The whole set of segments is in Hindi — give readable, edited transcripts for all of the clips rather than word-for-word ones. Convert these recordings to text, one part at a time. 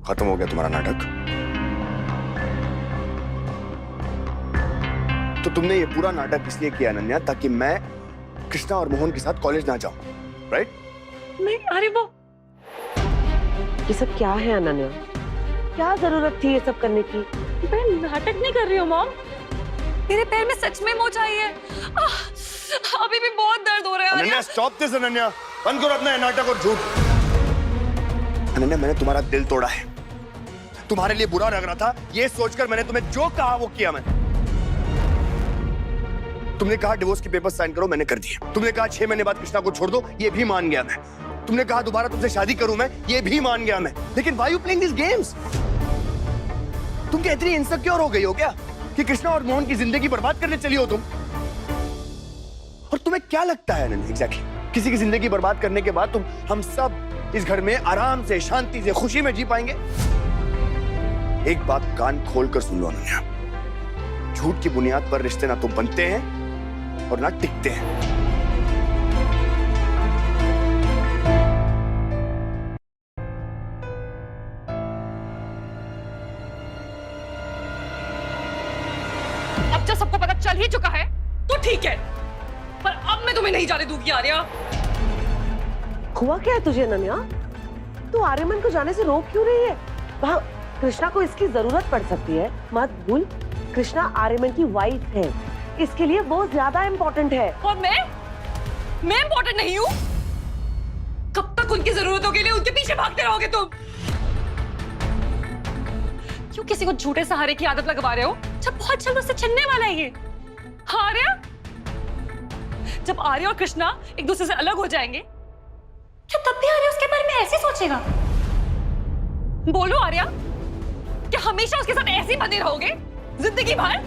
खत्म हो गया तुम्हारा नाटक। तो तुमने ये पूरा नाटक इसलिए किया अनन्या ताकि मैं कृष्णा और मोहन के साथ कॉलेज ना जाऊं, राइट? नहीं, अरे वो ये सब क्या है अनन्या? क्या जरूरत थी ये सब करने की? मैं नाटक नहीं कर रही हूँ मॉम। मेरे पैर में सच में मोच आई है। अभी भी बहुत दर्द हो रहा है। अनन्या स्टॉप दिस अनन्या, बंद करो अपना नाटक और झूठ। अनन्या मैंने तुम्हारा दिल तोड़ा है, तुम्हारे लिए बुरा लग रहा था ये सोचकर मैंने तुम्हें जो कहा वो किया। मैंने तुमने कहा डिवोर्स के पेपर साइन करो, मैंने कर दिए। तुमने कहा 6 महीने बाद कृष्णा को छोड़ दो, ये भी मान गया मैं। तुमने कहा दोबारा तुमसे शादी करूं मैं, ये भी मान गया मैं। लेकिन why you playing this games? तुम क्या इतनी इनसिक्योर हो गई हो क्या कि कृष्णा और मोहन की जिंदगी बर्बाद करने चली हो तुम? और तुम्हें क्या लगता है अनन्या एग्जैक्टली किसी की जिंदगी बर्बाद करने के बाद तुम हम सब इस घर में आराम से शांति से खुशी में जी पाएंगे? एक बात कान खोलकर सुन लो अनन्या, झूठ की बुनियाद पर रिश्ते ना तो बनते हैं और ना टिकते हैं। अब जब सबको पता चल ही चुका है तो ठीक है, पर अब मैं तुम्हें नहीं जाने दूंगी आर्या। हुआ क्या है तुझे अनन्या? तू आर्यमन को जाने से रोक क्यों रही है? वहाँ कृष्णा को इसकी जरूरत पड़ सकती है, मत भूल कृष्णा आर्यमन की वाइफ है, इसके लिए वो ज्यादा इम्पोर्टेंट है। और मैं इम्पोर्टेंट नहीं हूँ? कब तक उनकी जरूरतों के लिए उनके पीछे भागते रहोगे तुम? क्यों किसी को झूठे सहारे की आदत लगवा रहे हो जब बहुत जल्द उससे छिनने वाला है ये? हाँ आर्या, जब आर्या और कृष्णा एक दूसरे से अलग हो जाएंगे क्या तब भी आर्या उसके बारे में ऐसे सोचेगा? बोलो आर्या, क्या हमेशा उसके साथ ऐसे ही बने रहोगे जिंदगी भर?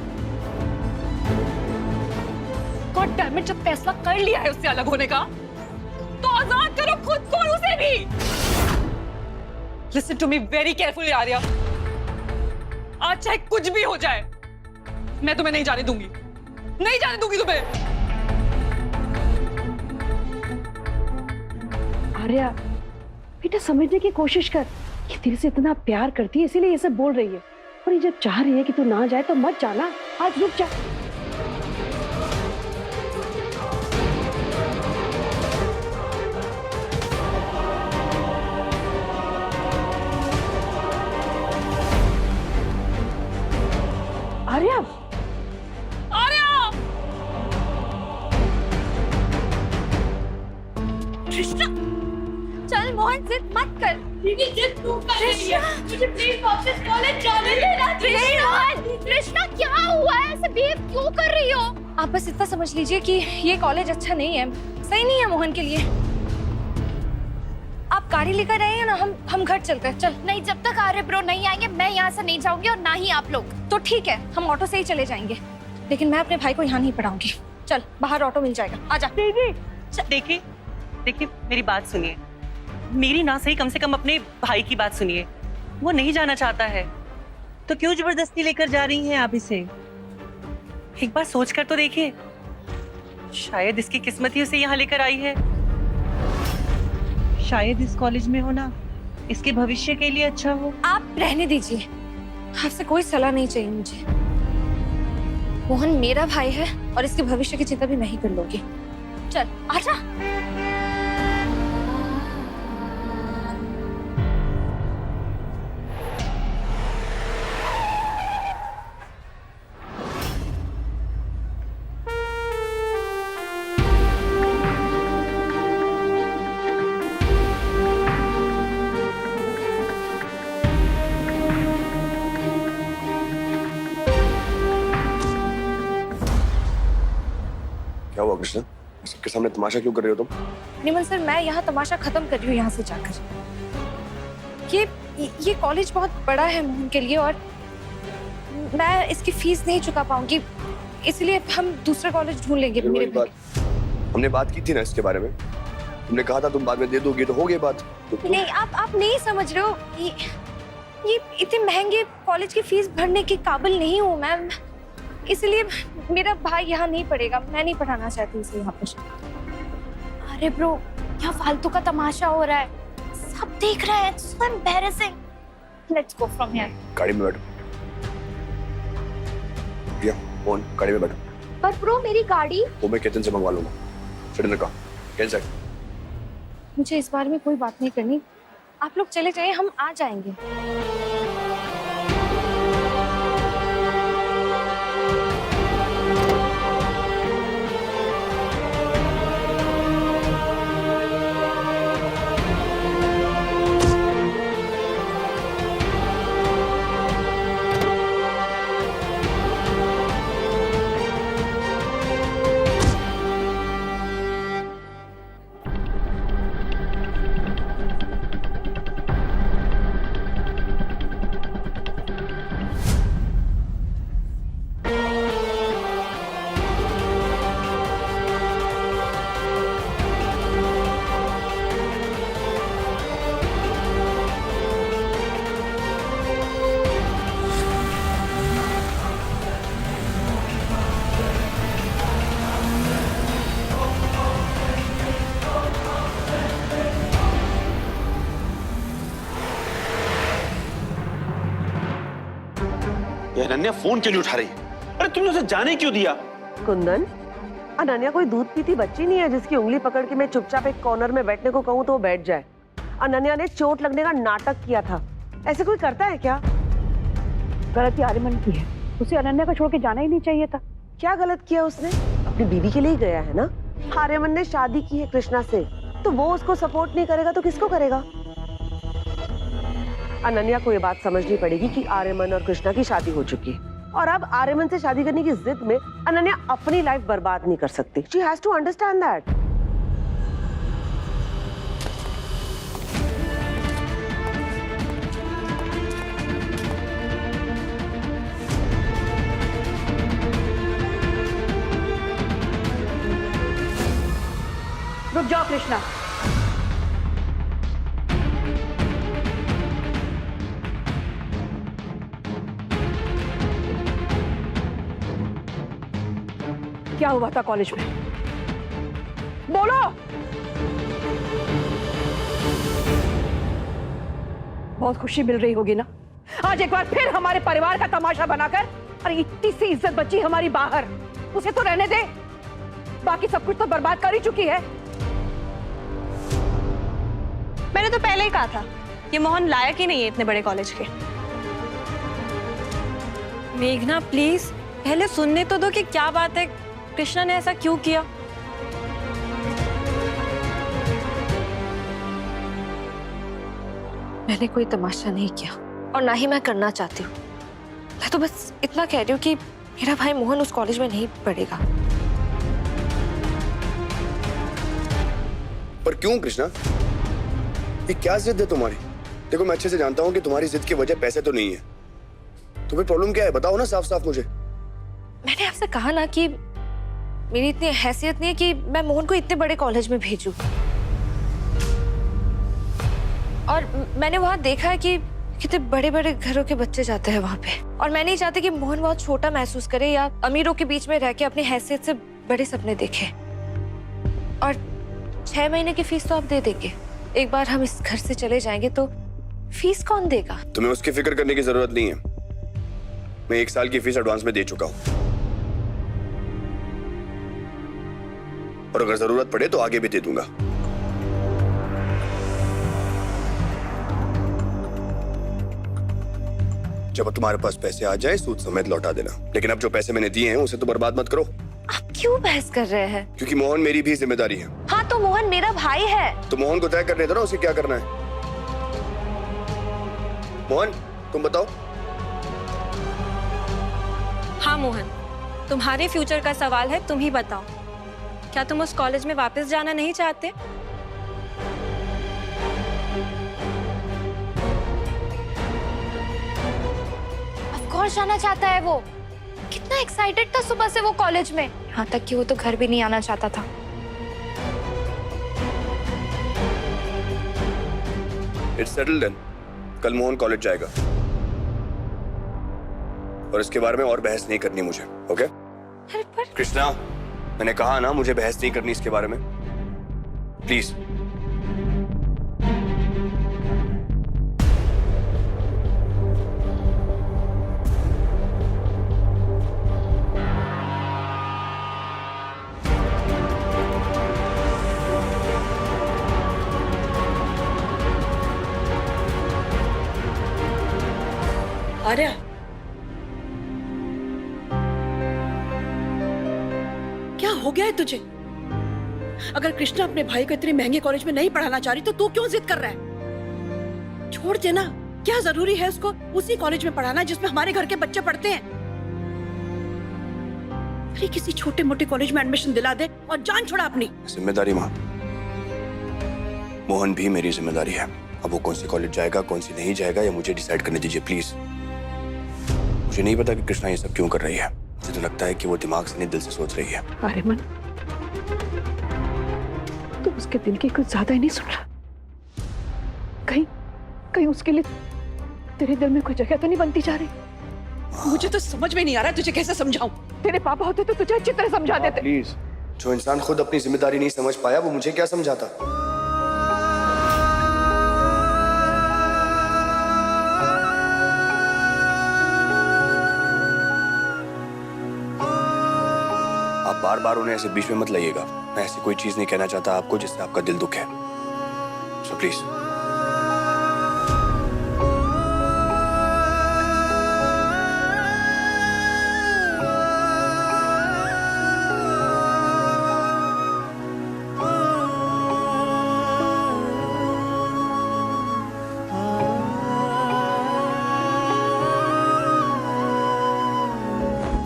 गॉड डैम इट, जब फैसला कर लिया है उससे अलग होने का तो आजाद करो खुद को और उसे भी। Listen to me very carefully Arya, आज चाहे कुछ भी हो जाए मैं तुम्हें नहीं जाने दूंगी, नहीं जाने दूंगी तुम्हें। आर्या बेटा समझने की कोशिश कर, ये तेरे से इतना प्यार करती है इसीलिए ये सब बोल रही है, और ये जब चाह रही है कि तू ना जाए तो मत जाना, आज रुक जा। आर्या, आर्या! कृष्णा, चल मोहन जिद मत कर। दीदी जिद तू कर रही है, मुझे प्लीज वापस कॉलेज जाने देना। कृष्णा क्या हुआ है, ऐसे बिहेव क्यों कर रही हो? आप बस इतना समझ लीजिए कि ये कॉलेज अच्छा नहीं है, सही नहीं है मोहन के लिए। आप गाड़ी लेकर आए हैं ना, हम घर चलते हैं। चल। नहीं, जब तक आर्य ब्रो नहीं आएंगे मैं यहाँ से नहीं जाऊंगी और ना ही आप लोग। तो ठीक है, हम ऑटो से ही चले जाएंगे, लेकिन मैं अपने भाई को यहाँ नहीं पढ़ाऊंगी। चल, बाहर ऑटो मिल जाएगा, आजा। दीदी देखिए देखिए, मेरी बात सुनिए, मेरी ना सही कम से कम अपने भाई की बात सुनिए। वो नहीं जाना चाहता है तो क्यों जबरदस्ती लेकर जा रही हैं आप इसे? एक बार सोच कर तो देखिए, शायद इसकी किस्मत ही उसे यहाँ लेकर आई है। शायद इस कॉलेज में होना इसके भविष्य के लिए अच्छा हो। आप रहने दीजिए, आपसे कोई सलाह नहीं चाहिए मुझे। मोहन मेरा भाई है और इसके भविष्य की चिंता भी मैं ही कर लूंगी। चल आजा। क्या हुआ कृष्णा? सबके सामने तमाशा क्यों कर रहे हो तुम? निमन सर, मैं यहाँ तमाशा खत्म कर रही हूँ यहाँ से जाकर। ये कॉलेज बहुत बड़ा है मोहन के लिए और मैं इसकी फीस नहीं चुका पाऊंगी, इसलिए हम दूसरा कॉलेज ढूंढ लेंगे। मेरे भाई, हमने बात की थी ना इसके बारे में, तुमने कहा था तुम बाद में दे दोगी, तो हो गई बात। तो नहीं, आप नहीं समझ रहे हो, ये इतने महंगे कॉलेज की फीस भरने के काबिल नहीं हूँ मैं, इसलिए मेरा भाई यहाँ नहीं पढ़ेगा। मैं नहीं पढ़ाना चाहती इसे यहाँ पर। अरे ब्रो, यहाँ फालतू का तमाशा हो रहा है, सब देख रहे हैं। So embarrassing. Let's go from here. गाड़ी में बैठो। प्रिया, मोहन, गाड़ी में बैठो। पर ब्रो मेरी गाड़ी। वो मैं केतन से मंगवा लूंगा। सिलेंडर का कैंसिल। मुझे इस बारे में कोई बात नहीं करनी, आप लोग चले जाइए, हम आ जाएंगे। ये अनन्या फोन क्यों नहीं उठा रही? अरे तुमने उसे जाने क्यों दिया? कुंदन, अनन्या कोई दूध पीती बच्ची नहीं है जिसकी उंगली पकड़ के मैं चुपचाप एक कॉर्नर में बैठने को कहूँ तो वो बैठ जाए। अनन्या ने चोट लगने का नाटक किया था, ऐसे कोई करता है क्या? गलती आर्यमन की है, उसे अनन्या को छोड़ के जाना ही नहीं चाहिए था। क्या गलत किया उसने? अपनी बीवी के लिए ही गया है ना। आर्यमन ने शादी की है कृष्णा से, तो वो उसको सपोर्ट नहीं करेगा तो किसको करेगा? अनन्या को ये बात समझनी पड़ेगी कि आर्यमन और कृष्णा की शादी हो चुकी है और अब आर्यमन से शादी करने की जिद में अनन्या अपनी लाइफ बर्बाद नहीं कर सकती। She has to understand that. रुक जाओ कृष्णा, क्या हुआ था कॉलेज में? बोलो। बहुत खुशी मिल रही होगी ना आज एक बार फिर हमारे परिवार का तमाशा बनाकर। अरे इतनी सी इज्जत बची हमारी बाहर, उसे तो रहने दे, बाकी सब कुछ तो बर्बाद कर ही चुकी है। मैंने तो पहले ही कहा था ये मोहन लायक ही नहीं है इतने बड़े कॉलेज के। मेघना प्लीज पहले सुनने तो दो कि क्या बात है, कृष्णा ने ऐसा क्यों किया? मैंने कोई तमाशा नहीं किया और ना ही मैं करना चाहती हूँ। मैं तो बस इतना कह रही हूँ कि मेरा भाई मोहन उस कॉलेज में नहीं पढ़ेगा। पर क्यों कृष्णा? ये क्या जिद है तुम्हारी? देखो मैं अच्छे से जानता हूँ कि तुम्हारी जिद की वजह पैसे तो नहीं है। तुम्हें प्रॉब्लम क्या है बताओ ना साफ साफ मुझे। मैंने आपसे कहा ना कि मेरी इतनी हैसियत नहीं है कि मैं मोहन को इतने बड़े कॉलेज में भेजूं। और मैंने वहां देखा है कि कितने बड़े बड़े घरों के बच्चे जाते हैं वहां पे, और मैं नहीं चाहती कि मोहन बहुत छोटा महसूस करे या अमीरों के बीच में रह के अपनी हैसियत से बड़े सपने देखे। और 6 महीने की फीस तो आप दे देंगे, एक बार हम इस घर से चले जाएंगे तो फीस कौन देगा? तुम्हें उसकी फिक्र करने की जरूरत नहीं है, मैं 1 साल की फीस एडवांस में दे चुका हूँ और अगर जरूरत पड़े तो आगे भी दे दूंगा। जब तुम्हारे पास पैसे आ जाए सूद समेत लौटा देना, लेकिन अब जो पैसे मैंने दिए हैं उसे तो बर्बाद मत करो। आप क्यों बहस कर रहे हैं? क्योंकि मोहन मेरी भी जिम्मेदारी है। हाँ तो मोहन मेरा भाई है। तो मोहन को तय करने दो ना उसे क्या करना है। मोहन तुम बताओ। हाँ मोहन, तुम्हारे फ्यूचर का सवाल है, तुम ही बताओ, क्या तुम उस कॉलेज में वापस जाना नहीं चाहते? ऑफ कोर्स जाना चाहता है वो। कितना एक्साइटेड था सुबह से वो कॉलेज में, यहाँ तक कि वो तो घर भी नहीं आना चाहता था। It's settled then. कल मोहन कॉलेज जाएगा और इसके बारे में और बहस नहीं करनी मुझे, ओके? अरे पर कृष्णा, मैंने कहा ना मुझे बहस नहीं करनी इसके बारे में, प्लीज। आर्या, क्या हो गया है तुझे? अगर कृष्णा अपने भाई को इतने महंगे कॉलेज में नहीं पढ़ाना चाह रही तो तू क्यों जिद कर रहा है? छोड़ देना, क्या जरूरी है उसको उसी कॉलेज में पढ़ाना जिसमें हमारे घर के बच्चे पढ़ते हैं? अरे किसी छोटे मोटे कॉलेज में एडमिशन दिला दे और जान छोड़ा अपनी। जिम्मेदारी माँ, मोहन भी मेरी जिम्मेदारी है। अब वो कौन सी कॉलेज जाएगा, कौन सी नहीं जाएगा, या मुझे डिसाइड करने दीजिए प्लीज। मुझे नहीं पता कि कृष्णा ये सब क्यों कर रही है। मुझे तो लगता है कि वो दिमाग से नहीं दिल से सोच रही है। आर्यमन, तू उसके दिल की कुछ ज्यादा ही नहीं सुन रहा। कहीं उसके लिए तेरे दिल में कोई जगह तो नहीं बनती जा रही? मुझे तो समझ में नहीं आ रहा तुझे कैसे समझाऊं। तेरे पापा होते तो तुझे अच्छी तरह समझा देते। प्लीज, जो इंसान खुद अपनी जिम्मेदारी नहीं समझ पाया वो मुझे क्या समझाता। आप बार बार उन्हें ऐसे बीच में मत लाइएगा। मैं ऐसी कोई चीज नहीं कहना चाहता आपको जिससे आपका दिल दुखे। So please.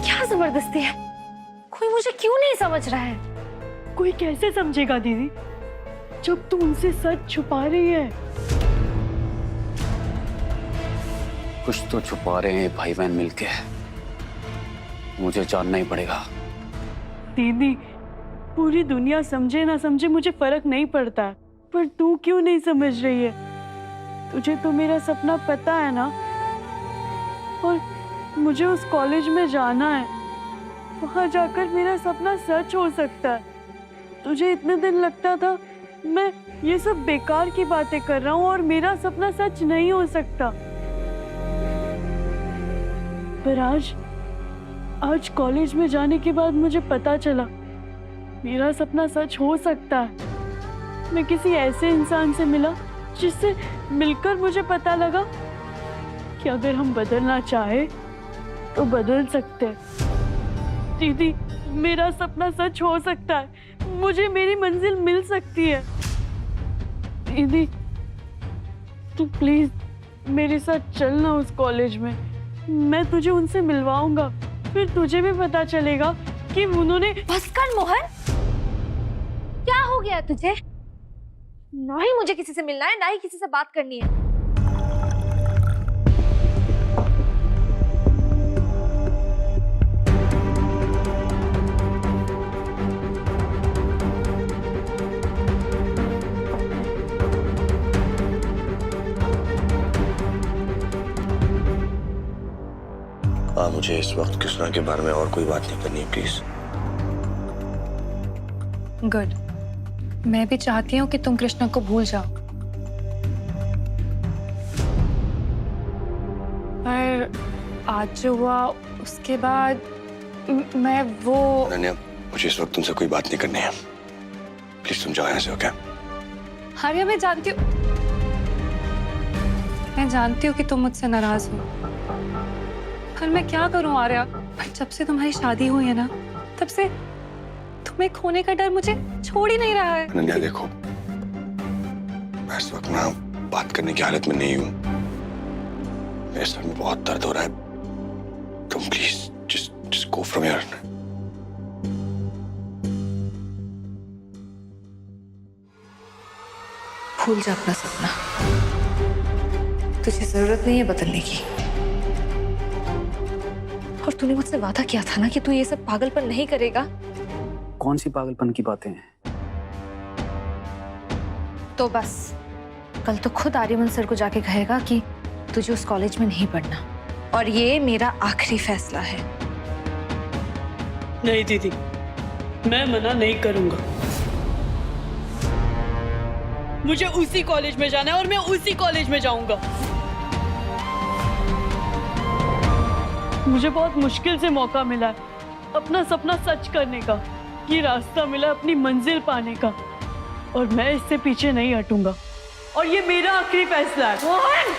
क्या जबरदस्ती है? कोई मुझे क्यों नहीं समझ रहा है? कोई कैसे समझेगा दीदी, जब तू उनसे सच छुपा रही है? कुछ तो छुपा रहे हैं भाई बहन मिलके, मुझे जानना ही पड़ेगा। दीदी, पूरी दुनिया समझे ना समझे मुझे फर्क नहीं पड़ता, पर तू क्यों नहीं समझ रही है? तुझे तो मेरा सपना पता है ना, और मुझे उस कॉलेज में जाना है। वहां जाकर मेरा सपना सच हो सकता है। तुझे इतने दिन लगता था मैं ये सब बेकार की बातें कर रहा हूँ और मेरा सपना सच नहीं हो सकता, पर आज कॉलेज में जाने के बाद मुझे पता चला मेरा सपना सच हो सकता है। मैं किसी ऐसे इंसान से मिला जिससे मिलकर मुझे पता लगा कि अगर हम बदलना चाहे तो बदल सकते हैं। दीदी, मेरा सपना सच हो सकता है, मुझे मेरी मंजिल मिल सकती है। दीदी, तू प्लीज मेरे साथ चलना उस कॉलेज में, मैं तुझे उनसे मिलवाऊंगा, फिर तुझे भी पता चलेगा कि उन्होंने। बस कर मोहन, क्या हो गया तुझे? ना ही मुझे किसी से मिलना है, ना ही किसी से बात करनी है। मुझे इस वक्त कृष्णा के बारे में और कोई बात नहीं करनी है प्लीज। गुड। मैं भी चाहती हूँ कि तुम कृष्णा को भूल जाओ, पर आज जो हुआ उसके बाद मैं वो। अनन्या, मुझे इस वक्त तुमसे कोई बात नहीं करनी है, प्लीज तुम जाओ यहाँ से। ओके? आर्या, मैं जानती हूँ कि तुम मुझसे नाराज हो, पर मैं क्या करूं आर्या? जब से तुम्हारी शादी हुई है ना, तब से तुम्हें खोने का डर मुझे छोड़ ही नहीं रहा है। अनन्या देखो, मैं इस वक्त ना बात करने की हालत में नहीं हूँ, मेरे सर में बहुत दर्द हो रहा है। तुम please just go from here. भूल जा अपना सपना, तुझे जरूरत नहीं है बदलने की। और तूने मुझसे वादा किया था ना कि तू ये सब पागलपन नहीं करेगा। कौन सी पागलपन की बातें हैं? तो बस कल तो खुद आर्यमन सर को जाके कहेगा कि तुझे उस कॉलेज में नहीं पढ़ना, और ये मेरा आखिरी फैसला है। नहीं दीदी, मैं मना नहीं करूंगा। मुझे उसी कॉलेज में जाना है और मैं उसी कॉलेज में जाऊंगा। मुझे बहुत मुश्किल से मौका मिला है अपना सपना सच करने का, ये रास्ता मिला अपनी मंजिल पाने का, और मैं इससे पीछे नहीं हटूंगा, और ये मेरा आखिरी फैसला है। मोहन!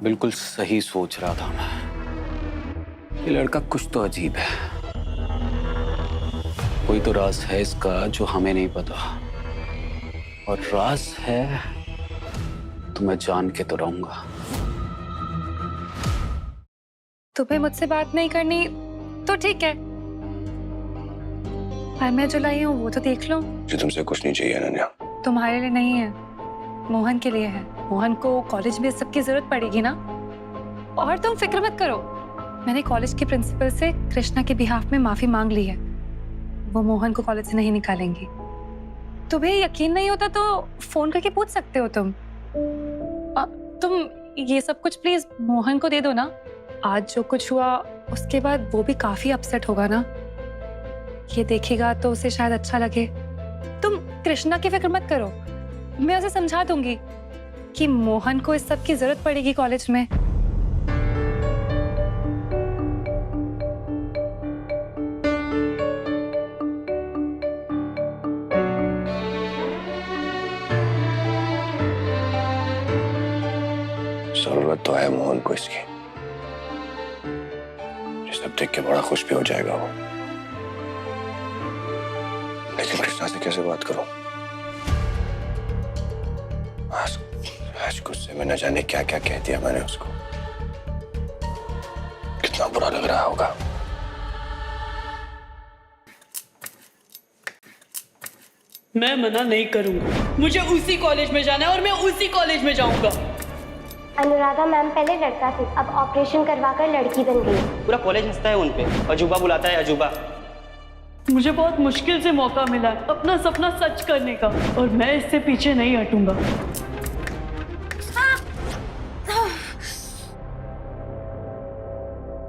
बिल्कुल सही सोच रहा था मैं। ये लड़का कुछ तो अजीब है। कोई तो राज है इसका जो हमें नहीं पता, और राज है तो मैं जान के तो रहूंगा। तुम्हें मुझसे बात नहीं करनी तो ठीक है, पर मैं जो लाई हूँ वो तो देख लो। मुझे तुमसे कुछ नहीं चाहिए अनन्या। तुम्हारे लिए नहीं है, मोहन के लिए है। मोहन को कॉलेज में सबकी जरूरत पड़ेगी ना, और तुम फिक्र मत करो। मैंने कॉलेज के प्रिंसिपल से कृष्णा के बिहाफ में माफी मांग ली है। वो मोहन को कॉलेज से नहीं निकालेंगी। तुम्हें यकीन नहीं होता तो फोन करके पूछ सकते हो तुम। तुम ये सब कुछ प्लीज मोहन को दे दो ना। आज जो कुछ हुआ उसके बाद वो भी काफी अपसेट होगा ना। ये देखेगा तो उसे शायद अच्छा लगे। तुम कृष्णा की फिक्र मत करो, मैं उसे समझा दूंगी कि मोहन को इस सब की जरूरत पड़ेगी कॉलेज में। जरूरत तो है मोहन को इसकी। ये सब देख के बड़ा खुश भी हो जाएगा वो, लेकिन कृष्णा से कैसे बात करूं? आज गुस्से में न जाने क्या क्या कह दिया मैंने उसको। कितना बुरा लग रहा होगा। मैं मना नहीं करूंगा। मुझे उसी कॉलेज में जाना है और मैं उसी कॉलेज में जाऊंगा। अनुराधा मैम पहले लड़का थी, अब ऑपरेशन करवाकर लड़की बन गई। पूरा कॉलेज हंसता है उनपे, अजूबा बुलाता है अजूबा। मुझे बहुत मुश्किल से मौका मिला है अपना सपना सच करने का, और मैं इससे पीछे नहीं हटूंगा।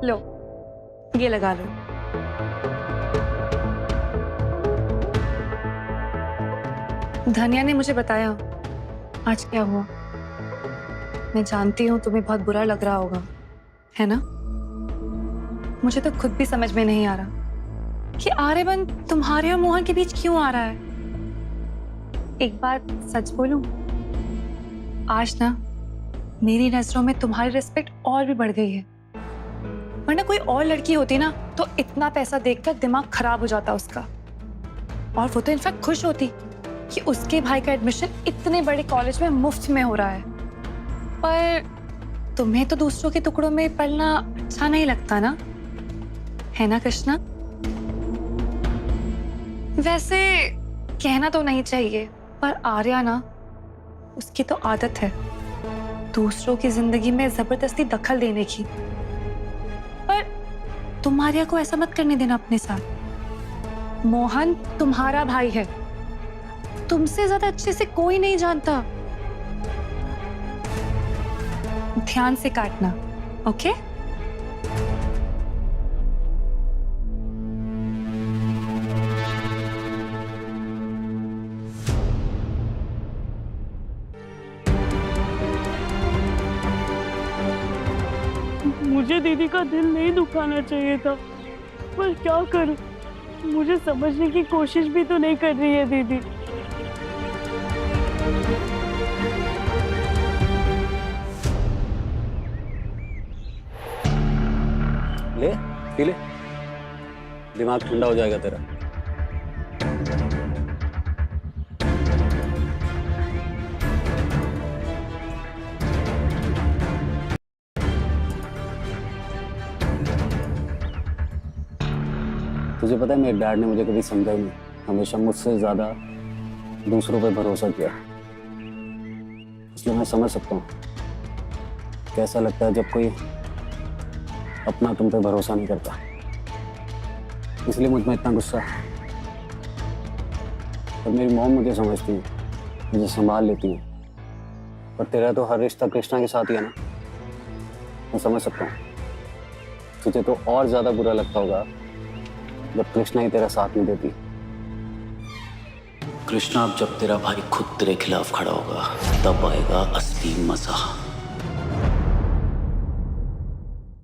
लो, ये लगा लो। धनिया ने मुझे बताया आज क्या हुआ। मैं जानती हूँ तुम्हें बहुत बुरा लग रहा होगा, है ना? मुझे तो खुद भी समझ में नहीं आ रहा कि आर्यमन तुम्हारे और मोहन के बीच क्यों आ रहा है। एक बात सच बोलूं, आज ना मेरी नजरों में तुम्हारी रिस्पेक्ट और भी बढ़ गई है। वरना कोई और लड़की होती ना तो इतना पैसा देखकर दिमाग खराब हो जाता उसका, और वो तो इनफैक्ट खुश होती कि उसके भाई का एडमिशन इतने बड़े कॉलेज में मुफ्त में हो रहा है। पर तुम्हें तो दूसरों के टुकड़ों में पलना अच्छा नहीं लगता ना, है ना कृष्णा? वैसे कहना तो नहीं चाहिए, पर आर्या ना, उसकी तो आदत है दूसरों की जिंदगी में जबरदस्ती दखल देने की। पर तुम आर्या को ऐसा मत करने देना अपने साथ। मोहन तुम्हारा भाई है, तुमसे ज्यादा अच्छे से कोई नहीं जानता। ध्यान से काटना, ओके? मुझे दीदी का दिल नहीं दुखाना चाहिए था, पर क्या करूं? मुझे समझने की कोशिश भी तो नहीं कर रही है दीदी। ले पी ले, दिमाग ठंडा हो जाएगा तेरा। तुझे पता है मेरे डैड ने मुझे कभी समझा ही नहीं, हमेशा मुझसे ज्यादा दूसरों पे भरोसा किया। इसलिए मैं समझ सकता हूँ कैसा लगता है जब कोई अपना तुम पे भरोसा नहीं करता। इसलिए मुझ में इतना गुस्सा है। और मेरी मॉम मुझे समझती है, मुझे संभाल लेती है। पर तेरा तो हर रिश्ता कृष्णा के साथ ही है ना, मैं समझ सकता हूँ। तुझे तो और ज्यादा बुरा लगता होगा जब कृष्णा ही तेरा साथ नहीं देती। कृष्णा, अब जब तेरा भाई खुद तेरे खिलाफ खड़ा होगा तब आएगा असली मजा।